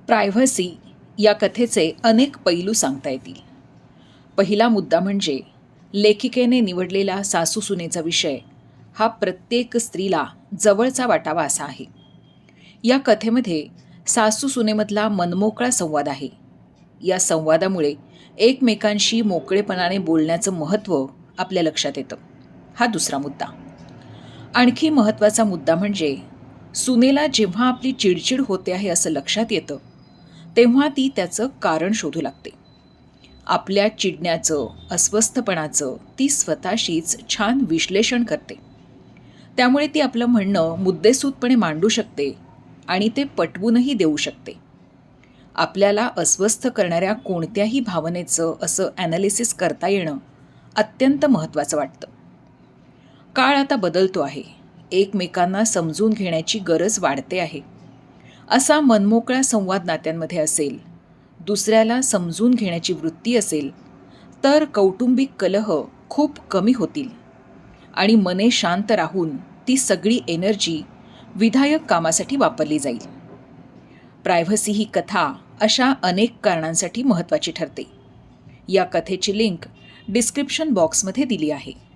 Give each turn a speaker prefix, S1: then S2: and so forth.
S1: Privacy या कथेचे अनेक पैलू सांगता येतील. पहिला मुद्दा म्हणजे लेखिकेने निवडलेला सासू-सुनेचा विषय हा प्रत्येक स्त्रीला जवळचा वाटावा असा आहे. या कथेमध्ये सासू-सुनेमधला मनमोकळा संवाद आहे. या संवादामुळे एकमेकांशी मोकळेपणाने बोलण्याचं महत्त्व आपल्या लक्षात येतं. हा दुसरा मुद्दा. आणखी महत्त्वाचा मुद्दा म्हणजे सुनेला जेव्हा आपली चिडचिड होते आहे असं लक्षात येतं, तेव्हा ती त्याचं कारण शोधू लागते. आपल्या चिडण्याचं, अस्वस्थपणाचं ती स्वतःशीच छान विश्लेषण करते. त्यामुळे ती आपलं म्हणणं मुद्देसूदपणे मांडू शकते आणि ते पटवूनही देऊ शकते. आपल्याला अस्वस्थ करणाऱ्या कोणत्याही भावनेचं असं ॲनालिसिस करता येणं अत्यंत महत्त्वाचं वाटतं. काळ आता बदलतो आहे. एकमेकांना समजून घेण्याची गरज वाढते आहे. असा मनमोकळा संवाद नात्यांमध्ये असेल, दुसऱ्याला समजून घेण्याची वृत्ती असेल, तर कौटुंबिक कलह खूप कमी होतील आणि मने शांत राहून ती सगळी एनर्जी विधायक कामासाठी वापरली जाईल. प्रायव्हसी ही कथा अशा अनेक कारणांसाठी महत्त्वाची ठरते. या कथेची लिंक डिस्क्रिप्शन बॉक्समध्ये दिली आहे.